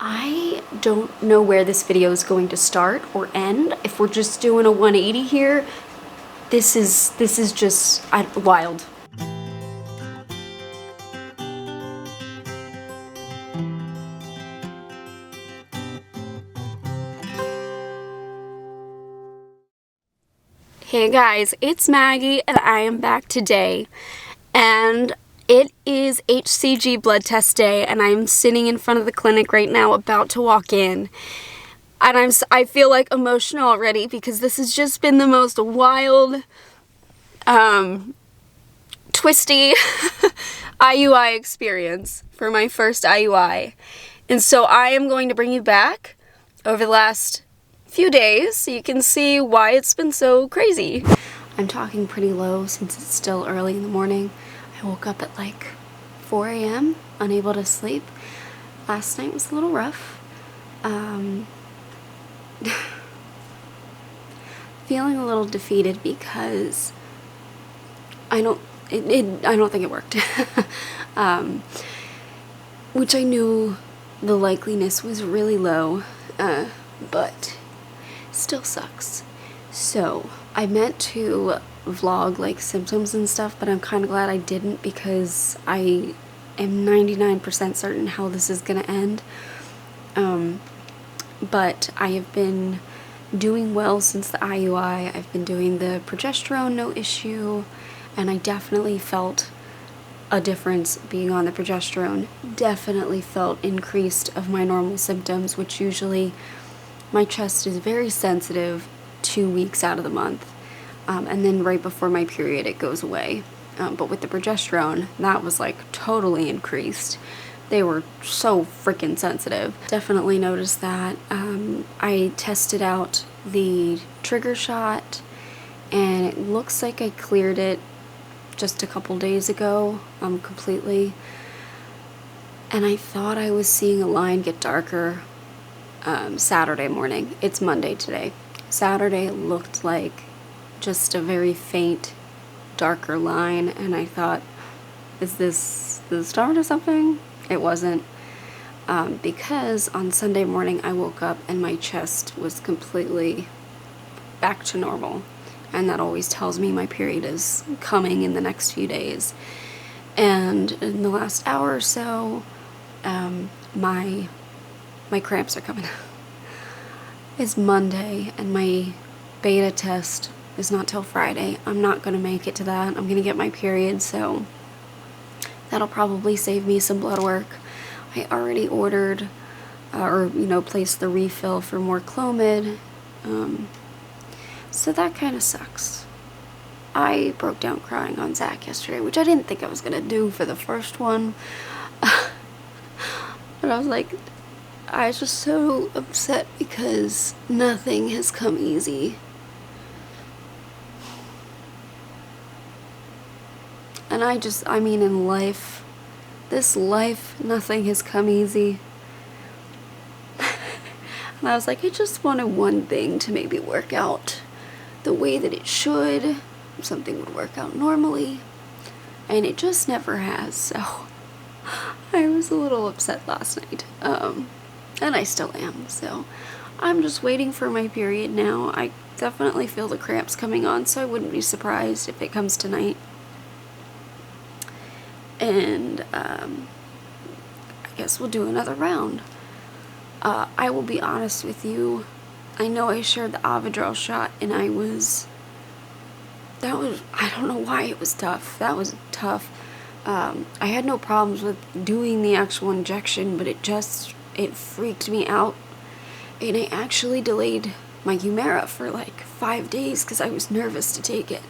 I don't know where this video is going to start or end. If we're just doing a 180 here, this is just wild. Hey guys, it's Maggie and I am back today, and it is HCG blood test day, and I'm sitting in front of the clinic right now about to walk in, and I feel like emotional already because this has just been the most wild, twisty IUI experience for my first IUI. And so I am going to bring you back over the last few days so you can see why it's been so crazy. I'm talking pretty low since it's still early in the morning. I woke up at like 4 a.m. unable to sleep. Last night was a little rough. Feeling a little defeated because I don't think it worked. Which I knew the likeliness was really low, but still sucks. So I meant to vlog like symptoms and stuff, but I'm kind of glad I didn't because I am 99% certain how this is gonna end. But I have been doing well since the IUI. I've been doing the progesterone, no issue, and I definitely felt a difference being on the progesterone. Definitely felt increased of my normal symptoms, which usually my chest is very sensitive 2 weeks out of the month, and then right before my period it goes away. But with the progesterone, that was like totally increased. They were so freaking sensitive. Definitely noticed that. I tested out the trigger shot, and it looks like I cleared it just a couple days ago, completely. And I thought I was seeing a line get darker Saturday morning. It's Monday today. Saturday looked like just a very faint, darker line, and I thought, is this the start of something? It wasn't, because on Sunday morning I woke up and my chest was completely back to normal, and that always tells me my period is coming in the next few days. And in the last hour or so, my cramps are coming. It's Monday and my beta test is not till Friday. I'm not going to make it to that. I'm going to get my period, so that'll probably save me some blood work. I already ordered placed the refill for more Clomid, so that kind of sucks. I broke down crying on Zach yesterday, which I didn't think I was going to do for the first one. But I was like, I was just so upset because nothing has come easy. And I mean in life, this life, nothing has come easy. And I was like, I just wanted one thing to maybe work out the way that it should. Something would work out normally. And it just never has, so I was a little upset last night. And I still am, so I'm just waiting for my period now. I definitely feel the cramps coming on, so I wouldn't be surprised if it comes tonight. And I guess we'll do another round. I will be honest with you, I know I shared the Avidrel shot, and I don't know why it was tough. That was tough. I had no problems with doing the actual injection, but it freaked me out, and I actually delayed my Humira for like 5 days because I was nervous to take it,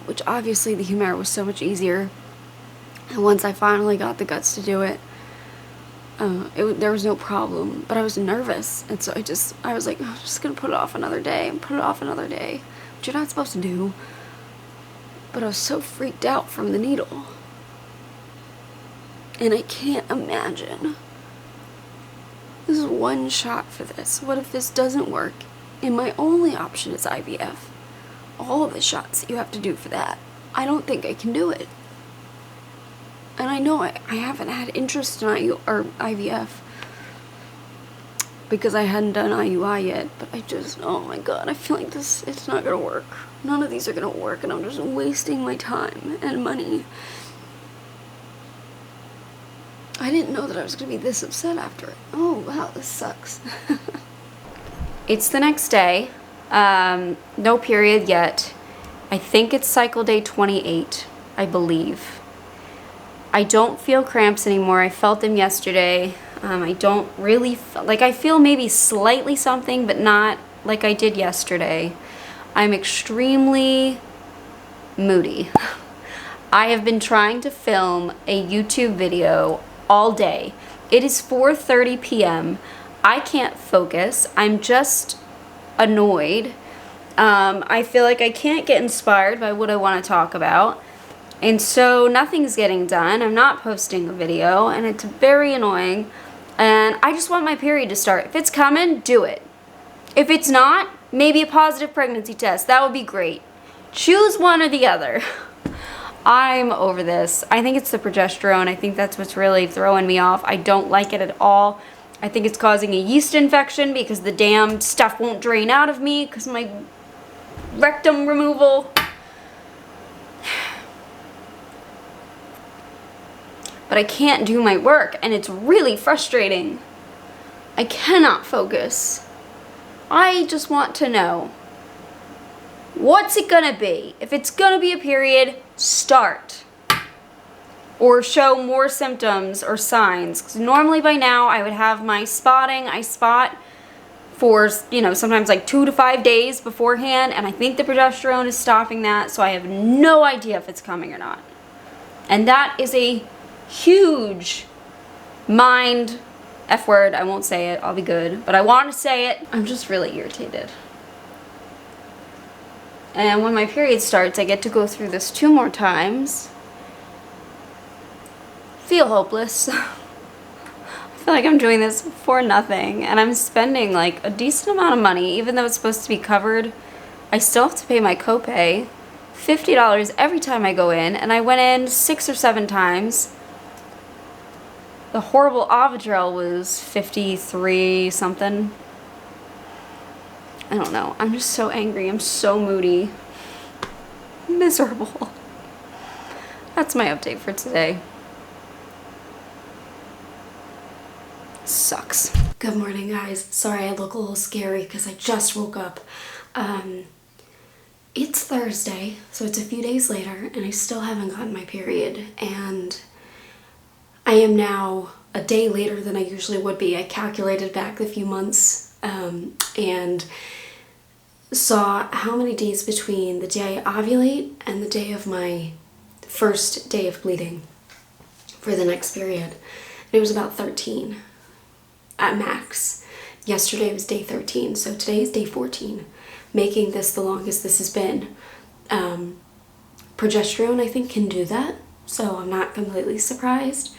which obviously the Humira was so much easier, and once I finally got the guts to do it, there was no problem, but I was nervous, and so I was like, I'm just gonna put it off another day, which you're not supposed to do, but I was so freaked out from the needle, and I can't imagine. This is one shot for this. What if this doesn't work and my only option is IVF? All the shots that you have to do for that. I don't think I can do it. And I know I haven't had interest in IVF because I hadn't done IUI yet, but I just, oh my god, I feel like it's not gonna work. None of these are gonna work, and I'm just wasting my time and money. I didn't know that I was gonna be this upset after it. Oh wow, this sucks. It's the next day. No period yet. I think it's cycle day 28, I believe. I don't feel cramps anymore. I felt them yesterday. I don't really, like I feel maybe slightly something, but not like I did yesterday. I'm extremely moody. I have been trying to film a YouTube video all day. It is 4:30 p.m. I can't focus. I'm just annoyed. I feel like I can't get inspired by what I want to talk about. And so nothing's getting done. I'm not posting a video, and it's very annoying. And I just want my period to start. If it's coming, do it. If it's not, maybe a positive pregnancy test. That would be great. Choose one or the other. I'm over this. I think it's the progesterone. I think that's what's really throwing me off. I don't like it at all. I think it's causing a yeast infection because the damn stuff won't drain out of me because my rectum removal. But I can't do my work, and it's really frustrating. I cannot focus. I just want to know, what's it gonna be? If it's gonna be a period, start. Or show more symptoms or signs. 'Cause normally by now I would have my spotting. I spot for, you know, sometimes like 2 to 5 days beforehand, and I think the progesterone is stopping that, so I have no idea if it's coming or not. And that is a huge mind F word. I won't say it, I'll be good, but I want to say it. I'm just really irritated. And when my period starts, I get to go through this 2 more times. Feel hopeless. I feel like I'm doing this for nothing, and I'm spending like a decent amount of money, even though it's supposed to be covered. I still have to pay my copay, $50 every time I go in, and I went in 6 or 7 times. The horrible Avidrel was 53 something. I don't know. I'm just so angry. I'm so moody. Miserable. That's my update for today. Sucks. Good morning, guys. Sorry I look a little scary because I just woke up. It's Thursday, so it's a few days later, and I still haven't gotten my period, and I am now a day later than I usually would be. I calculated back a few months and saw how many days between the day I ovulate and the day of my first day of bleeding for the next period. And it was about 13 at max. Yesterday was day 13, so today is day 14, making this the longest this has been. Progesterone, I think, can do that, so I'm not completely surprised,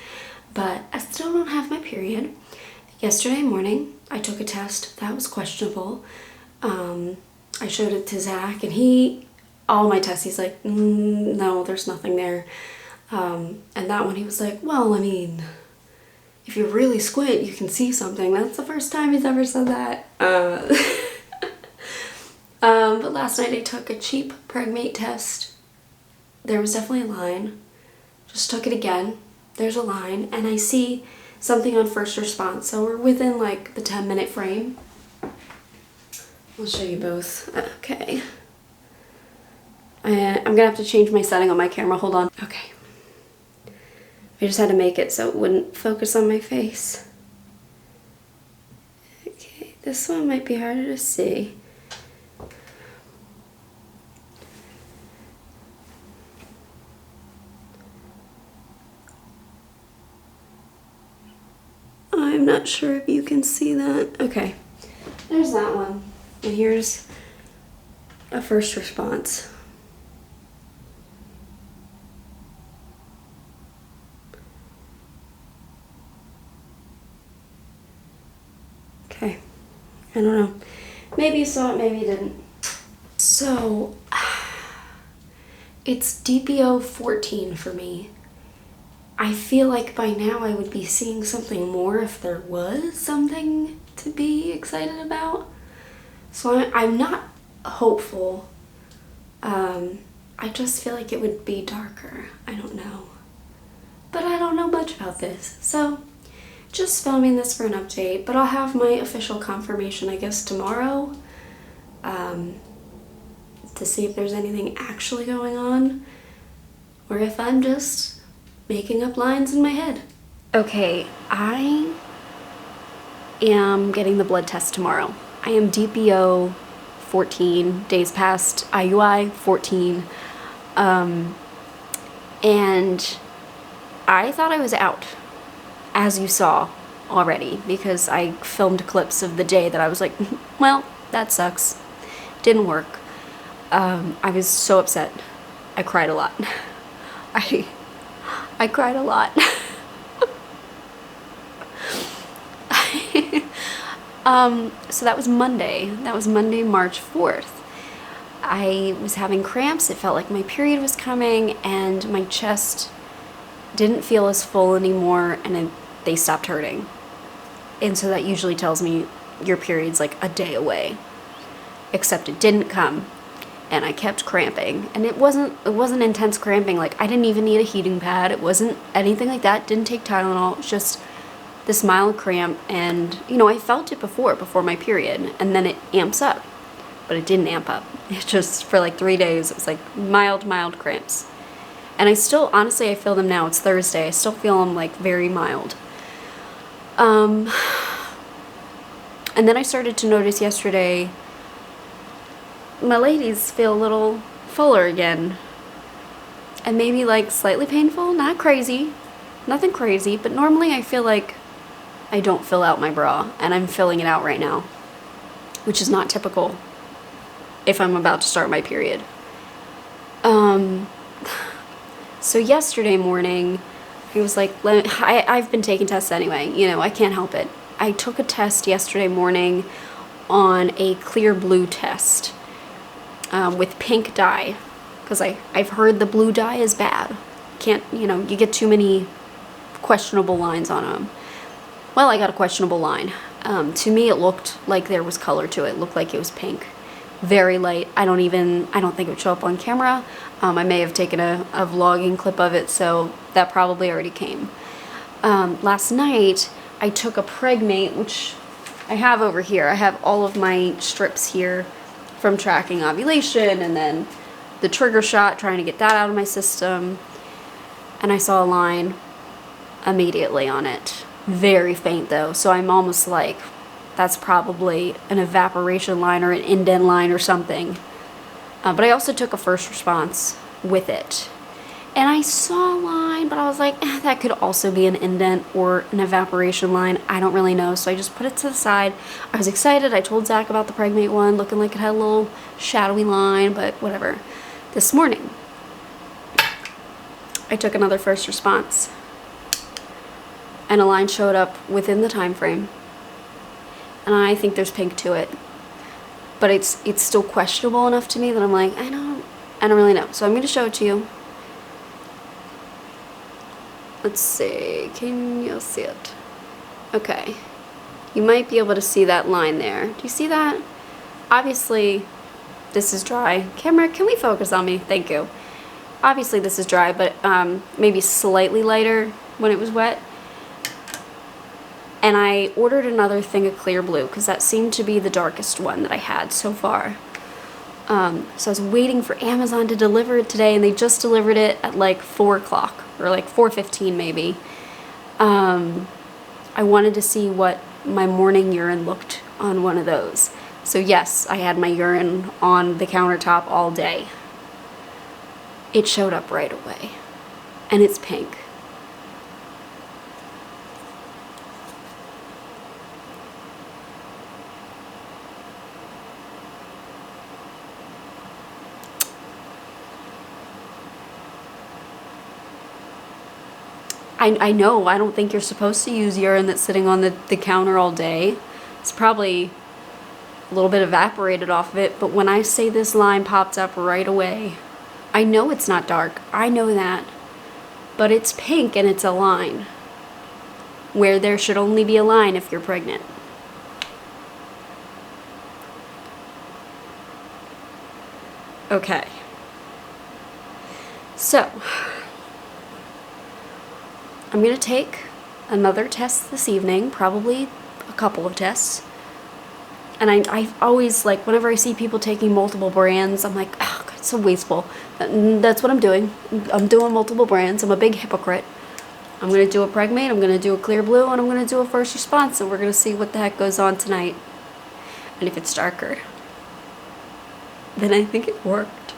but I still don't have my period. Yesterday morning, I took a test. That was questionable. I showed it to Zach, and all my tests, he's like, no, there's nothing there. And that one, he was like, well, I mean, if you really squint, you can see something. That's the first time he's ever said that. But last night I took a cheap Pregmate test. There was definitely a line. Just took it again. There's a line, and I see something on first response. So we're within like the 10-minute frame. I'll show you both. Okay. I'm gonna have to change my setting on my camera. Hold on. Okay. I just had to make it so it wouldn't focus on my face. Okay, this one might be harder to see. I'm not sure if you can see that. Okay, there's that one. And here's a first response. Okay, I don't know. Maybe you saw it, maybe you didn't. So, it's DPO 14 for me. I feel like by now I would be seeing something more if there was something to be excited about. So I'm not hopeful. I just feel like it would be darker. I don't know. But I don't know much about this. So just filming this for an update, but I'll have my official confirmation, I guess, tomorrow, to see if there's anything actually going on, or if I'm just making up lines in my head. Okay, I am getting the blood test tomorrow. I am DPO 14, days past IUI 14, and I thought I was out, as you saw already, because I filmed clips of the day that I was like, well, that sucks. Didn't work. I was so upset. I cried a lot. I cried a lot. So that was Monday. That was Monday, March 4th. I was having cramps. It felt like my period was coming, and my chest didn't feel as full anymore, and they stopped hurting. And so that usually tells me your period's like a day away. Except it didn't come, and I kept cramping. And it wasn't intense cramping. Like, I didn't even need a heating pad. It wasn't anything like that. Didn't take Tylenol. It was just this mild cramp, and you know, I felt it before my period, and then it amps up. But it didn't amp up. It just, for like 3 days, it was like mild cramps. And I still, honestly, I feel them now. It's Thursday. I still feel them like very mild. And then I started to notice yesterday, my ladies feel a little fuller again. And maybe like slightly painful, not crazy, nothing crazy, but normally I feel like I don't fill out my bra, and I'm filling it out right now, which is not typical if I'm about to start my period. So yesterday morning, he was like, I've been taking tests anyway, you know, I can't help it. I took a test yesterday morning on a clear blue test with pink dye, because I've heard the blue dye is bad. Can't, you know, you get too many questionable lines on them. Well, I got a questionable line. To me, it looked like there was color to it. It looked like it was pink. Very light. I don't think it would show up on camera. I may have taken a vlogging clip of it, so that probably already came. Last night, I took a Pregnate, which I have over here. I have all of my strips here from tracking ovulation, and then the trigger shot, trying to get that out of my system. And I saw a line immediately on it. Very faint though, so I'm almost like, that's probably an evaporation line or an indent line or something. But I also took a first response with it. And I saw a line, but I was like, that could also be an indent or an evaporation line. I don't really know, so I just put it to the side. I was excited. I told Zach about the Pregnate one, looking like it had a little shadowy line, but whatever. This morning, I took another first response, and a line showed up within the time frame. And I think there's pink to it, but it's still questionable enough to me that I'm like, I don't really know. So I'm going to show it to you. Let's see, can you see it? Okay, you might be able to see that line there. Do you see that? Obviously, this is dry. Camera, can we focus on me? Thank you. Obviously this is dry, but maybe slightly lighter when it was wet. And I ordered another thing of clear blue because that seemed to be the darkest one that I had so far. So I was waiting for Amazon to deliver it today, and they just delivered it at like 4 o'clock, or like 4:15 maybe. I wanted to see what my morning urine looked on one of those. So yes, I had my urine on the countertop all day. It showed up right away, and it's pink. I know, I don't think you're supposed to use urine that's sitting on the counter all day. It's probably a little bit evaporated off of it, but when I say this line popped up right away, I know it's not dark, I know that, but it's pink and it's a line, where there should only be a line if you're pregnant. Okay. So, I'm going to take another test this evening, probably a couple of tests. And I always, like, whenever I see people taking multiple brands, I'm like, oh, God, it's so wasteful. That's what I'm doing. I'm doing multiple brands. I'm a big hypocrite. I'm going to do a Pregmate, I'm going to do a Clear Blue, and I'm going to do a First Response, and we're going to see what the heck goes on tonight. And if it's darker, then I think it worked.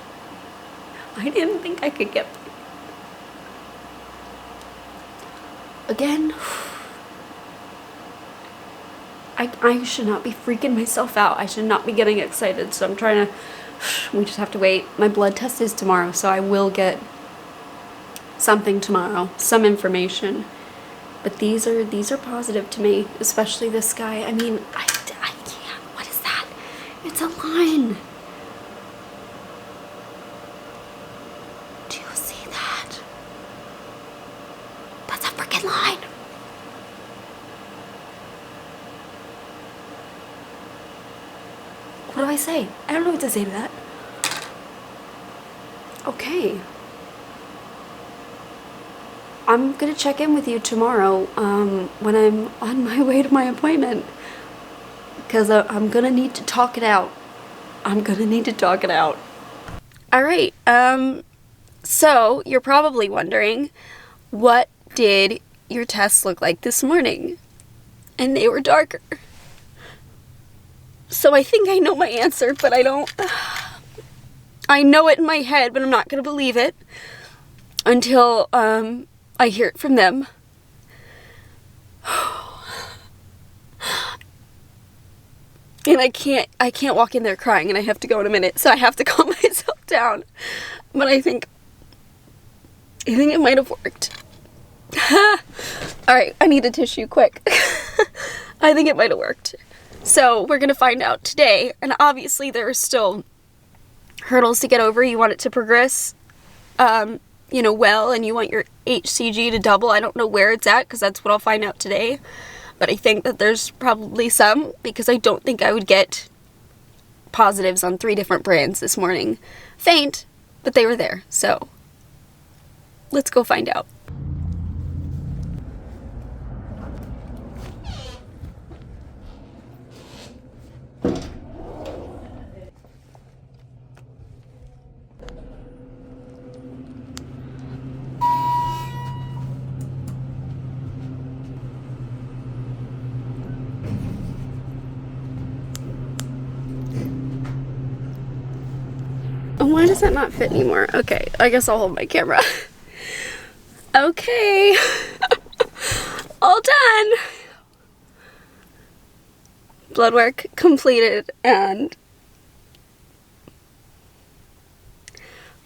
I didn't think I could get... Again, I should not be freaking myself out. I should not be getting excited, so I'm trying to... We just have to wait. My blood test is tomorrow, so I will get something tomorrow, some information. But these are positive to me, especially this guy. I mean, I can't. What is that? It's a line. Do you see that? That's a freaking line. What do I say? I don't know what to say to that. Okay. I'm gonna check in with you tomorrow when I'm on my way to my appointment, because I'm gonna need to talk it out. I'm gonna need to talk it out. Alright, so you're probably wondering, what did your tests look like this morning? And they were darker. So I think I know my answer, but I don't. I know it in my head, but I'm not gonna believe it until I hear it from them. And I can't walk in there crying, and I have to go in a minute, so I have to calm myself down. But I think it might have worked. Alright, I need a tissue, quick. I think it might have worked. So we're gonna find out today, and obviously there are still hurdles to get over. You want it to progress, you know, well, and you want your HCG to double. I don't know where it's at, because that's what I'll find out today. But I think that there's probably some, because I don't think I would get positives on 3 different brands this morning. Faint, but they were there. So let's go find out. Why does that not fit anymore? Okay, I guess I'll hold my camera. Okay. All done. Blood work completed, and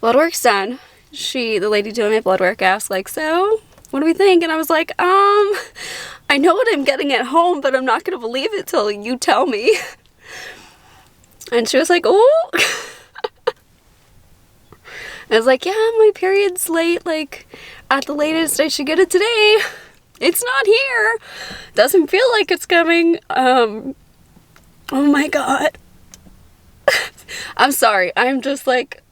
blood work's done. The lady doing my blood work asked, like, so, what do we think? And I was like, I know what I'm getting at home, but I'm not gonna believe it till you tell me. And she was like, oh. I was like, yeah, my period's late, like, at the latest I should get it today. It's not here. Doesn't feel like it's coming. Oh my God. I'm sorry. I'm just like,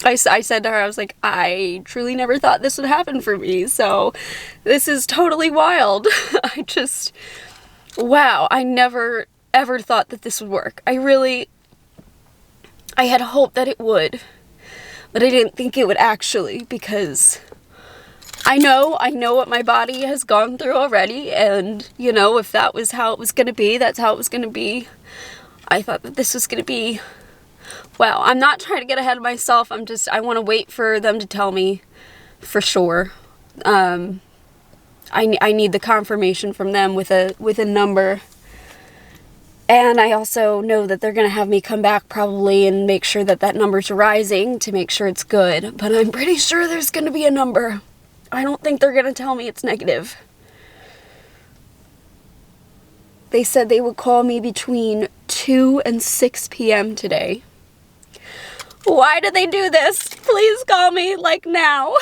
I said to her, I was like, I truly never thought this would happen for me, so this is totally wild. Wow, I never ever thought that this would work. I had hoped that it would. But I didn't think it would actually, because I know what my body has gone through already, and, you know, if that was how it was going to be, that's how it was going to be. I thought that this was going to be, wow, I'm not trying to get ahead of myself, I want to wait for them to tell me for sure. I need the confirmation from them with a number. And I also know that they're going to have me come back probably and make sure that that number's rising to make sure it's good. But I'm pretty sure there's going to be a number. I don't think they're going to tell me it's negative. They said they would call me between 2 and 6 p.m. today. Why did they do this? Please call me, like, now.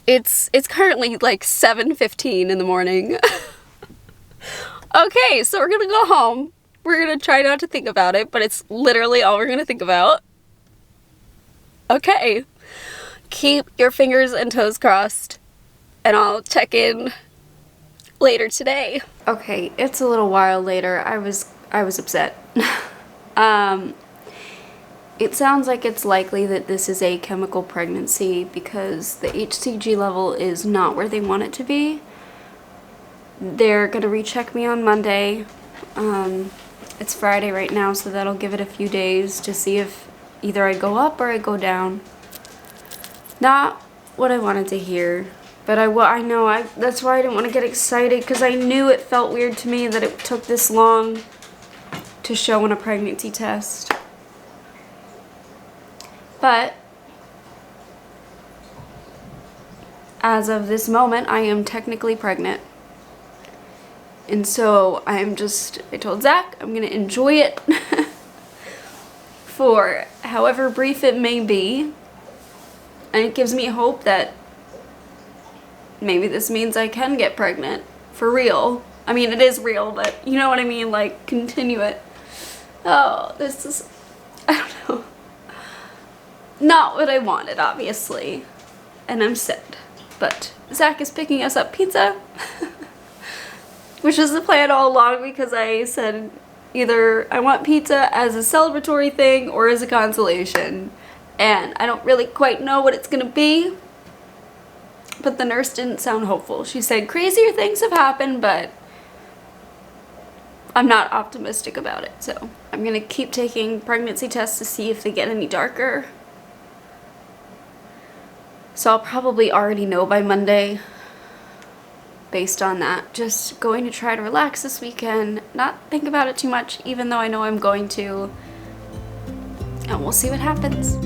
It's currently like 7:15 in the morning. Okay, so we're gonna go home. We're gonna try not to think about it, but it's literally all we're gonna think about. Okay. Keep your fingers and toes crossed, and I'll check in later today. Okay, it's a little while later. I was upset. It sounds like it's likely that this is a chemical pregnancy because the HCG level is not where they want it to be. They're gonna recheck me on Monday. It's Friday right now, so that'll give it a few days to see if either I go up or I go down. Not what I wanted to hear, but I know that's why I didn't want to get excited, because I knew it felt weird to me that it took this long to show on a pregnancy test. But as of this moment, I am technically pregnant. And so I told Zach, I'm going to enjoy it for however brief it may be. And it gives me hope that maybe this means I can get pregnant for real. I mean, it is real, but you know what I mean? Like, continue it. Oh, this is, I don't know. Not what I wanted, obviously. And I'm sad. But Zach is picking us up pizza. Which was the plan all along, because I said either I want pizza as a celebratory thing or as a consolation. And I don't really quite know what it's gonna be. But the nurse didn't sound hopeful. She said crazier things have happened, but I'm not optimistic about it. So I'm gonna keep taking pregnancy tests to see if they get any darker. So I'll probably already know by Monday based on that. Just going to try to relax this weekend, not think about it too much, even though I know I'm going to, and we'll see what happens.